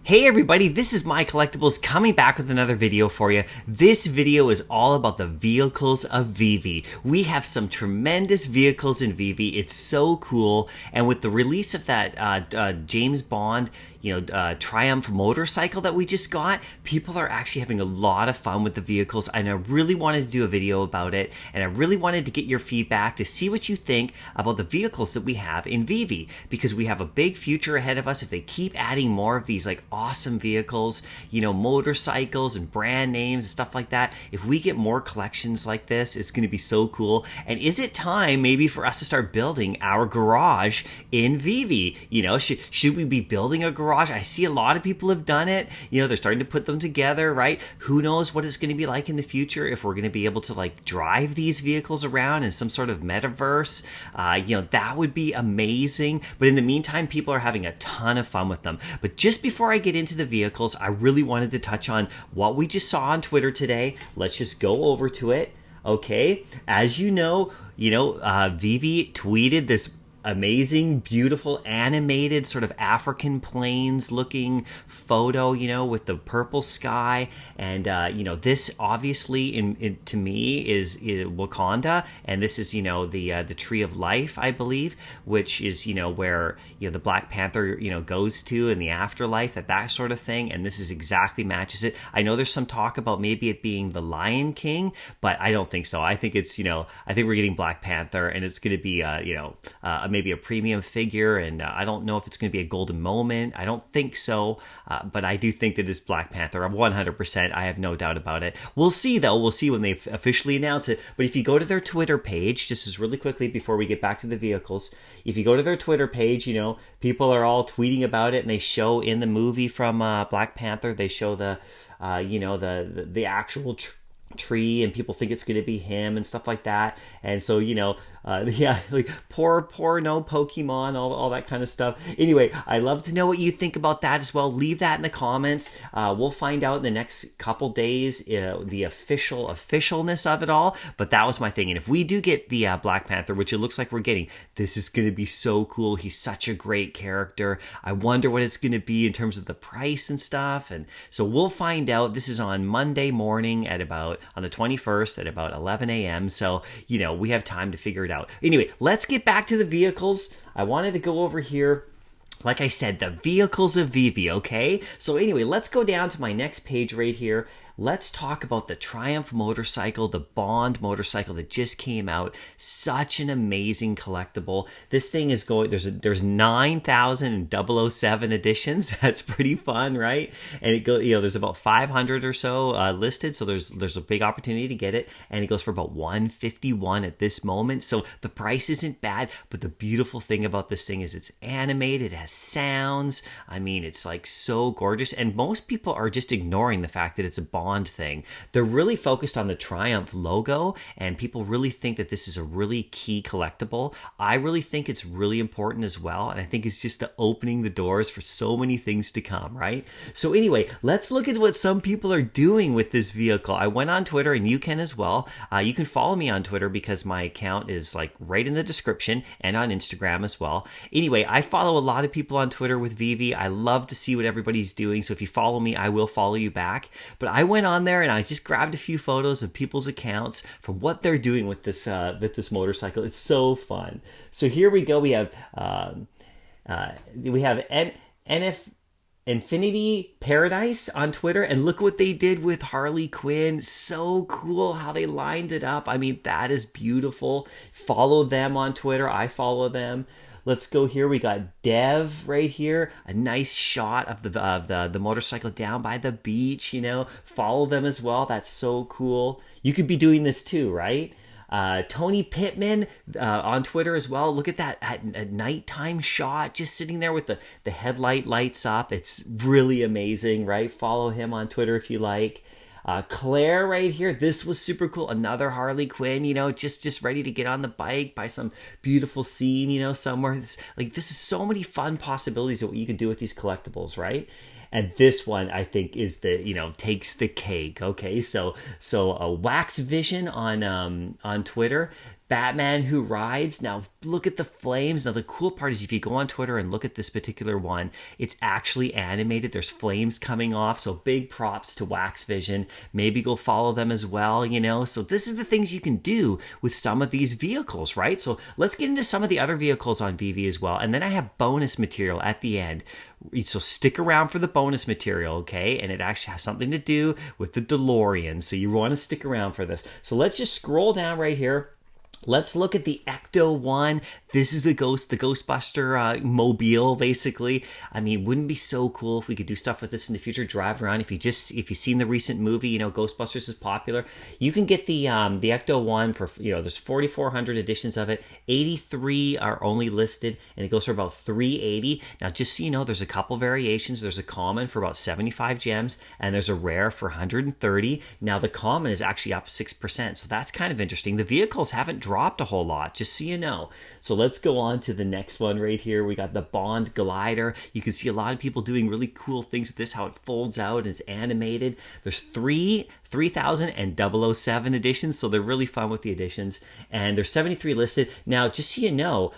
Hey everybody, this is MyCollectables coming back with another video for you. This video is all about the vehicles of Veve. We have some tremendous vehicles in Veve. It's so cool. And with the release of that James Bond, Triumph motorcycle that we just got, people are actually having a lot of fun with the vehicles. And I really wanted to do a video about it. And I really wanted to get your feedback to see what you think about the vehicles that we have in Veve. Because we have a big future ahead of us if they keep adding more of these awesome vehicles, motorcycles and brand names and stuff like that. If we get more collections like this, it's going to be so cool. And is it time maybe for us to start building our garage in Veve? Should we be building a garage? I see a lot of people have done it. They're starting to put them together, right? Who knows what it's going to be like in the future if we're going to be able to drive these vehicles around in some sort of metaverse. That would be amazing. But in the meantime, people are having a ton of fun with them. But just before I get into the vehicles, I really wanted to touch on what we just saw on Twitter today. Let's just go over to it. Okay, as you know, Veve tweeted this amazing, beautiful, animated sort of African plains looking photo, with the purple sky. And, this obviously to me is Wakanda. And this is, the tree of life, I believe, which is, where, the Black Panther, goes to in the afterlife, that sort of thing. And this is exactly matches it. I know there's some talk about maybe it being the Lion King, but I don't think so. I think it's, I think we're getting Black Panther and it's going to be, maybe a premium figure, and I don't know if it's going to be a golden moment. I don't think so, but I do think that it's Black Panther. 100%. I have no doubt about it. We'll see, though. We'll see when they officially announce it. But if you go to their Twitter page, just as really quickly before we get back to the vehicles, if you go to their Twitter page, people are all tweeting about it, and they show in the movie from Black Panther, they show the actual tree, and people think it's going to be him and stuff like that. And so poor no Pokemon, all that kind of stuff. Anyway, I love to know what you think about that as well. Leave that in the comments. We'll find out in the next couple days the officialness of it all. But that was my thing. And if we do get the Black Panther, which it looks like we're getting, this is going to be so cool. He's such a great character. I wonder what it's going to be in terms of the price and stuff. And so we'll find out. This is on Monday morning on the 21st at about 11 a.m. So, we have time to figure it out. Anyway, let's get back to the vehicles. I wanted to go over here. Like I said, the vehicles of Veve, okay? So anyway, let's go down to my next page right here. Let's talk about the Triumph motorcycle, the Bond motorcycle that just came out. Such an amazing collectible. This thing is going, there's 9,007 editions. That's pretty fun, right? And it goes, there's about 500 or so listed. So there's a big opportunity to get it. And it goes for about $151 at this moment. So the price isn't bad, but the beautiful thing about this thing is it's animated, it has sounds. I mean, it's so gorgeous. And most people are just ignoring the fact that it's a Bond thing. They're really focused on the Triumph logo, and people really think that this is a really key collectible. I really think it's really important as well, and I think it's just opening the doors for so many things to come, right? So anyway, let's look at what some people are doing with this vehicle. I went on Twitter, and you can as well. You can follow me on Twitter because my account is right in the description, and on Instagram as well. Anyway, I follow a lot of people on Twitter with Veve. I love to see what everybody's doing, so if you follow me, I will follow you back. But I went on there and I just grabbed a few photos of people's accounts from what they're doing with this motorcycle. It's so fun. So here we go. We have NF Infinity Paradise on Twitter, and look what they did with Harley Quinn. So cool how they lined it up. I mean, that is beautiful. Follow them on Twitter. I follow them. Let's go here. We got Dev right here. A nice shot of the motorcycle down by the beach. Follow them as well. That's so cool. You could be doing this too, right? Tony Pittman on Twitter as well. Look at that at nighttime shot, just sitting there with the headlight lights up. It's really amazing, right? Follow him on Twitter if you like. Claire right here, this was super cool. Another Harley Quinn, just ready to get on the bike by some beautiful scene, somewhere. This is so many fun possibilities of what you can do with these collectibles, right? And this one, I think, is takes the cake. Okay, so a Wax Vision on Twitter. Batman Who Rides. Now, look at the flames. Now, the cool part is if you go on Twitter and look at this particular one, it's actually animated. There's flames coming off. So big props to Wax Vision. Maybe go follow them as well, you know. So this is the things you can do with some of these vehicles, right? So let's get into some of the other vehicles on Veve as well. And then I have bonus material at the end. So stick around for the bonus material, okay? And it actually has something to do with the DeLorean. So you want to stick around for this. So let's just scroll down right here. Let's look at the Ecto one. This is the Ghostbuster mobile, basically. I mean, wouldn't it be so cool if we could do stuff with this in the future? Drive around. If you've seen the recent movie, you know, Ghostbusters is popular. You can get the Ecto one for, you know, there's 4,400 editions of it. 83 are only listed, and it goes for about $380. Now, just so you know, there's a couple variations. There's a common for about 75 gems, and there's a rare for 130. Now, the common is actually up 6%, so that's kind of interesting. The vehicles haven't dropped a whole lot, just so you know. So let's go on to the next one right here. We got the Bond glider. You can see a lot of people doing really cool things with this, how it folds out and is animated. There's 3,000 and 007 editions, so they're really fun with the editions. And there's 73 listed. Now, just so you know,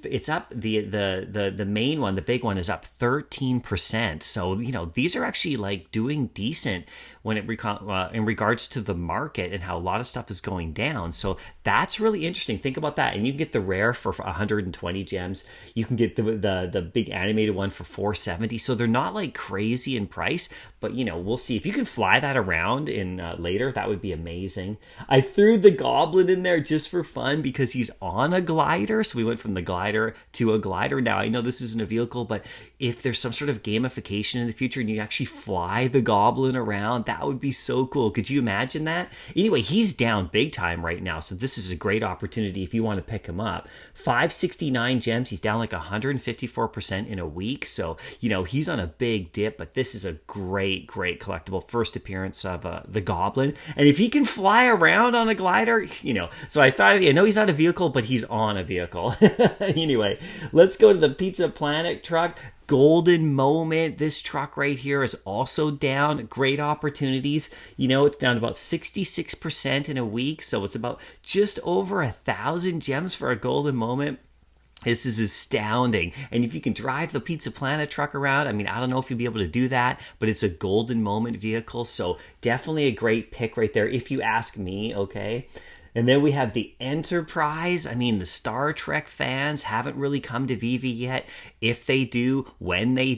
it's up, the main one, the big one, is up 13%. So, you know, these are actually like doing decent when it in regards to the market and how a lot of stuff is going down. So that's really interesting. Think about that. And you can get the rare for 120 gems. You can get the big animated one for 470. So they're not like crazy in price, but you know, we'll see. If you can fly that around in later, that would be amazing. I threw the Goblin in there just for fun because he's on a glider. So we went from the glider to a glider. Now, I know this isn't a vehicle, but if there's some sort of gamification in the future and you actually fly the Goblin around, that would be so cool. Could you imagine that? Anyway, he's down big time right now, so this is a great opportunity if you want to pick him up. 569 gems. He's down like 154% in a week, so you know he's on a big dip. But this is a great collectible. First appearance of the Goblin, and if he can fly around on a glider, you know. So I thought, I know he's not a vehicle, but he's on a vehicle. Anyway, let's go to the Pizza Planet truck. Golden Moment. This truck right here is also down. Great opportunities. You know, it's down about 66% in a week. So it's about just over 1,000 gems for a Golden Moment. This is astounding. And if you can drive the Pizza Planet truck around, I mean, I don't know if you'll be able to do that, but it's a Golden Moment vehicle. So definitely a great pick right there, if you ask me, okay? And then we have the Enterprise. I mean, the Star Trek fans haven't really come to Veve yet. If they do, when they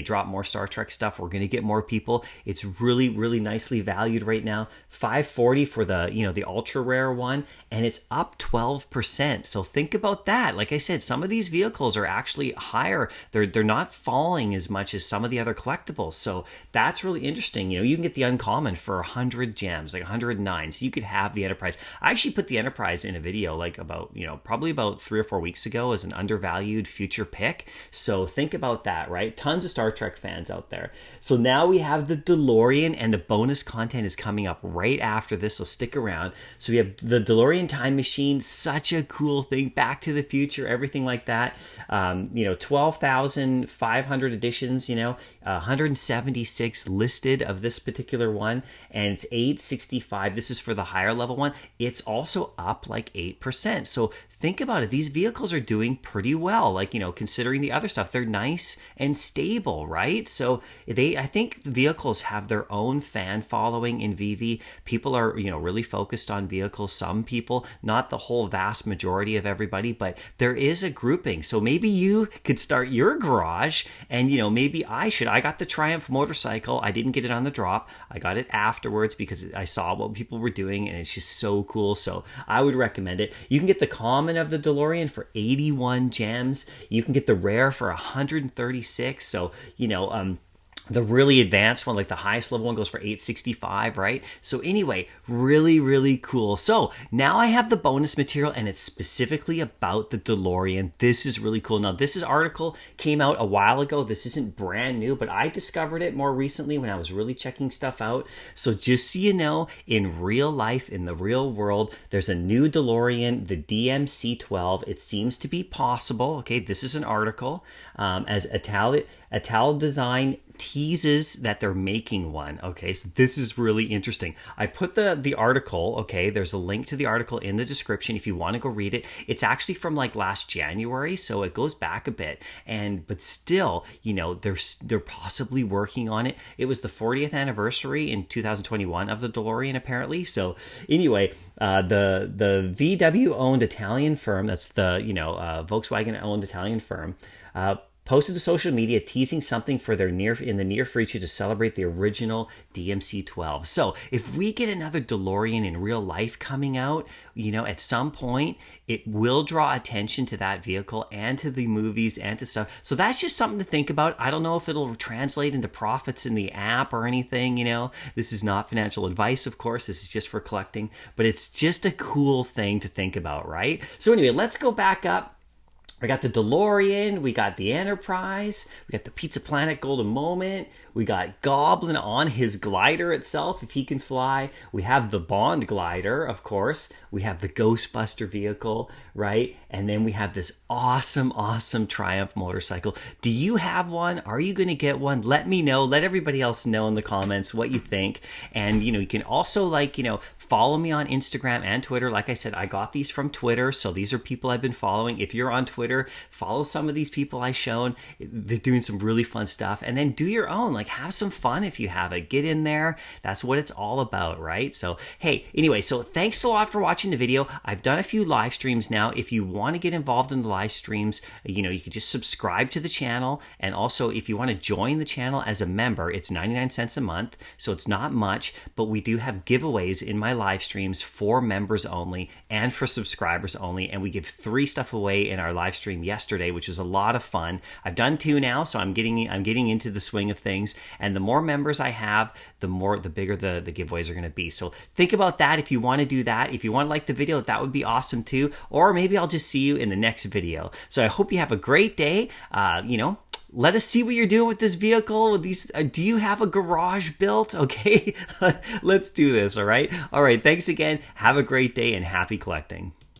drop more Star Trek stuff, we're going to get more people. It's really nicely valued right now. $540 for the, you know, the ultra rare one, and it's up 12%. So think about that. Like I said, some of these vehicles are actually higher. They're not falling as much as some of the other collectibles. So that's really interesting. You know, you can get the uncommon for 100 gems, like 109. So you could have the Enterprise. I actually put the Enterprise in a video like about, you know, probably about 3 or 4 weeks ago as an undervalued future pick. So think about that, right? Tons of Star Trek fans out there. So now we have the DeLorean, and the bonus content is coming up right after this, so stick around. So we have the DeLorean time machine, such a cool thing, Back to the Future, everything like that. You know, 12,500 editions, you know, 176 listed of this particular one, and it's $865. This is for the higher level one. It's also up like 8%. So think about it. These vehicles are doing pretty well. Like, you know, considering the other stuff, they're nice and stable, right? So I think the vehicles have their own fan following in Veve. People are, you know, really focused on vehicles. Some people, not the whole vast majority of everybody, but there is a grouping. So maybe you could start your garage, and, you know, maybe I should. I got the Triumph motorcycle. I didn't get it on the drop. I got it afterwards because I saw what people were doing, and it's just so cool. So I would recommend it. You can get the common of the DeLorean for 81 gems. You can get the rare for 136. So, you know, the really advanced one, like the highest level one, goes for $865, right? So anyway, really cool. So now I have the bonus material, and it's specifically about the DeLorean. This is really cool. Now, this article came out a while ago. This isn't brand new, but I discovered it more recently when I was really checking stuff out. So just so you know, in real life, in the real world, there's a new DeLorean, the DMC-12. It seems to be possible. Okay, this is an article as Ital Design teases that they're making one. Okay, so this is really interesting. I put the article, okay, there's a link to the article in the description if you want to go read it. It's actually from like last January, so it goes back a bit. But still, you know, they're possibly working on it. It was the 40th anniversary in 2021 of the DeLorean, apparently. So anyway, the VW owned Italian firm, that's the, you know, Volkswagen owned Italian firm, posted to social media teasing something for their in the near future to celebrate the original DMC-12. So if we get another DeLorean in real life coming out, you know, at some point, it will draw attention to that vehicle and to the movies and to stuff. So that's just something to think about. I don't know if it'll translate into profits in the app or anything, you know. This is not financial advice, of course. This is just for collecting, but it's just a cool thing to think about, right? So anyway, let's go back up. We got the DeLorean, we got the Enterprise, we got the Pizza Planet Golden Moment, we got Goblin on his glider itself, if he can fly. We have the Bond glider, of course. We have the Ghostbuster vehicle, right? And then we have this awesome, awesome Triumph motorcycle. Do you have one? Are you going to get one? Let me know. Let everybody else know in the comments what you think. And, you know, you can also, like, you know, follow me on Instagram and Twitter. Like I said, I got these from Twitter, so these are people I've been following. If you're on Twitter, follow some of these people I've shown. They're doing some really fun stuff. And then do your own. Like, have some fun if you have it. Get in there. That's what it's all about, right? So, hey, anyway, so thanks a lot for watching the video. I've done a few live streams now. If you want to get involved in the live streams, you know, you can just subscribe to the channel. And also, if you want to join the channel as a member, it's 99 cents a month. So it's not much, but we do have giveaways in my live streams for members only and for subscribers only. And we give 3 stuff away in our live stream yesterday, which was a lot of fun. I've done 2 now, so I'm getting into the swing of things. And the more members I have, the bigger the giveaways are going to be. So think about that if you want to do that. If you want to like the video, that would be awesome too. Or maybe I'll just see you in the next video. So I hope you have a great day. You know, let us see what you're doing with this vehicle. With these, do you have a garage built? Okay, let's do this. All right. All right. Thanks again. Have a great day and happy collecting.